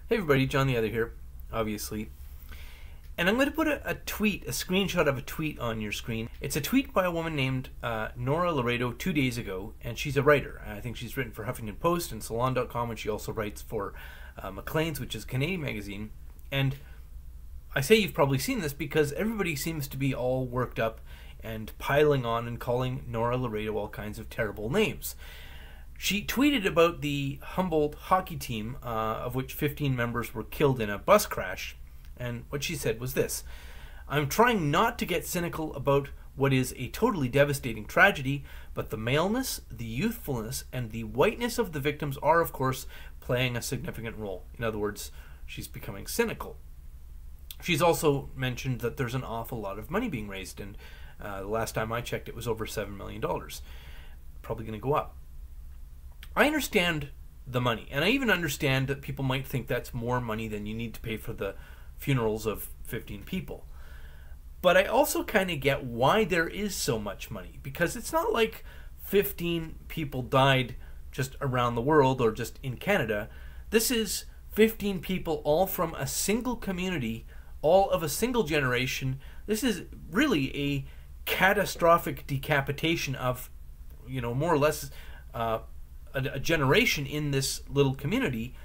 Hey everybody, John the Other here, obviously. And I'm going to put a screenshot of a tweet on your screen. It's a tweet by a woman named Nora Laredo 2 days ago, and she's a writer. I think she's written for Huffington Post and Salon.com, and she also writes for Maclean's, which is a Canadian magazine. And I say you've probably seen this because everybody seems to be all worked up and piling on and calling Nora Laredo all kinds of terrible names. She tweeted about the Humboldt hockey team, of which 15 members were killed in a bus crash, and what she said was this: "I'm trying not to get cynical about what is a totally devastating tragedy, but the maleness, the youthfulness, and the whiteness of the victims are, of course, playing a significant role." In other words, she's becoming cynical. She's also mentioned that there's an awful lot of money being raised, and the last time I checked it was over $7 million. Probably going to go up. I understand the money, and I even understand that people might think that's more money than you need to pay for the funerals of 15 people. But I also kind of get why there is so much money, because it's not like 15 people died just around the world or just in Canada. This is 15 people all from a single community, all of a single generation. This is really a catastrophic decapitation of, more or less a generation in this little community.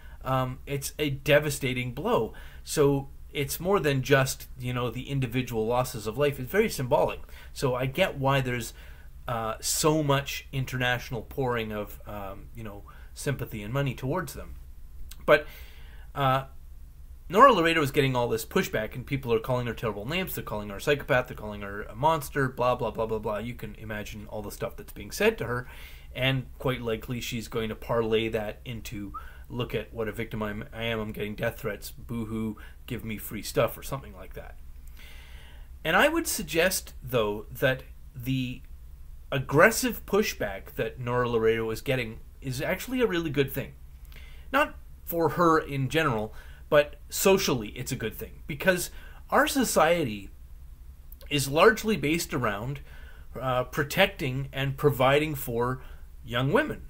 It's a devastating blow. So it's more than just, the individual losses of life. It's very symbolic. So I get why there's so much international pouring of, sympathy and money towards them. But Nora Laredo is getting all this pushback, and people are calling her terrible names. They're calling her a psychopath. They're calling her a monster, blah, blah, blah, blah, blah. You can imagine all the stuff that's being said to her. And quite likely she's going to parlay that into, look at what a victim I am, I'm getting death threats, boo-hoo, give me free stuff, or something like that. And I would suggest, though, that the aggressive pushback that Nora Laredo is getting is actually a really good thing. Not for her in general, but socially it's a good thing. Because our society is largely based around protecting and providing for young women.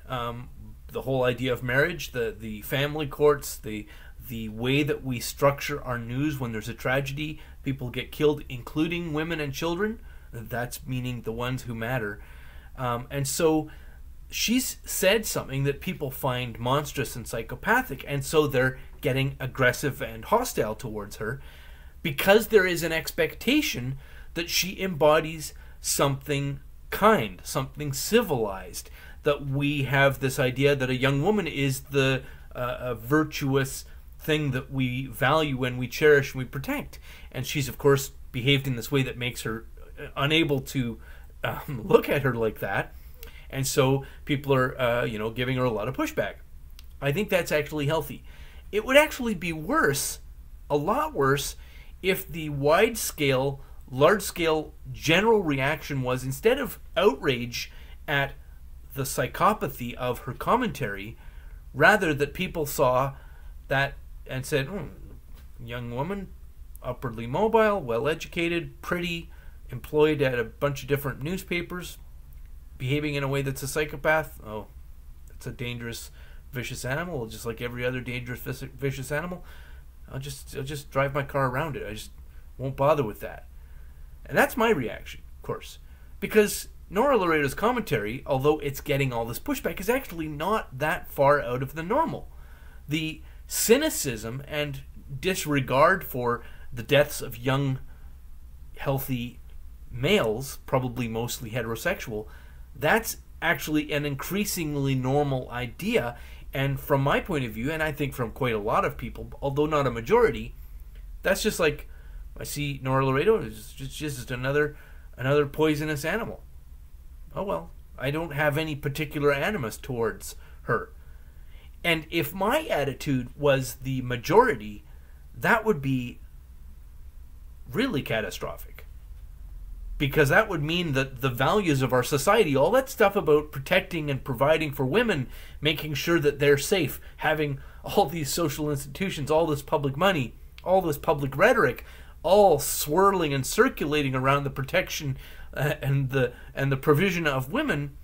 The whole idea of marriage, the family courts, the way that we structure our news when there's a tragedy, people get killed, including women and children. That's meaning the ones who matter. And so she's said something that people find monstrous and psychopathic, and so they're getting aggressive and hostile towards her because there is an expectation that she embodies something kind, something civilized, that we have this idea that a young woman is the a virtuous thing that we value and we cherish and we protect. And she's, of course, behaved in this way that makes her unable to look at her like that. And so people are, giving her a lot of pushback. I think that's actually healthy. It would actually be worse, a lot worse, if the wide-scale, large-scale general reaction was, instead of outrage at the psychopathy of her commentary, rather that people saw that and said, young woman, upwardly mobile, well-educated, pretty, employed at a bunch of different newspapers, behaving in a way that's a psychopath. Oh, it's a dangerous, vicious animal, just like every other dangerous, vicious animal. I'll just drive my car around it. I just won't bother with that. And that's my reaction, of course, because Nora Laredo's commentary, although it's getting all this pushback, is actually not that far out of the normal. The cynicism and disregard for the deaths of young, healthy males, probably mostly heterosexual, that's actually an increasingly normal idea. And from my point of view, and I think from quite a lot of people, although not a majority, that's just like, I see Nora Laredo as just another poisonous animal. Oh well, I don't have any particular animus towards her. And if my attitude was the majority, that would be really catastrophic. Because that would mean that the values of our society, all that stuff about protecting and providing for women, making sure that they're safe, having all these social institutions, all this public money, all this public rhetoric, all swirling and circulating around the protection and the provision of women,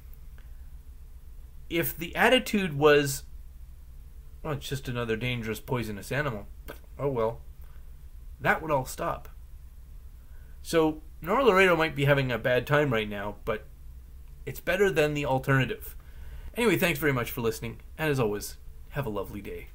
if the attitude was, Oh, it's just another dangerous, poisonous animal. Oh well. That would all stop. So, Nora Laredo might be having a bad time right now, but it's better than the alternative. Anyway, thanks very much for listening, and as always, have a lovely day.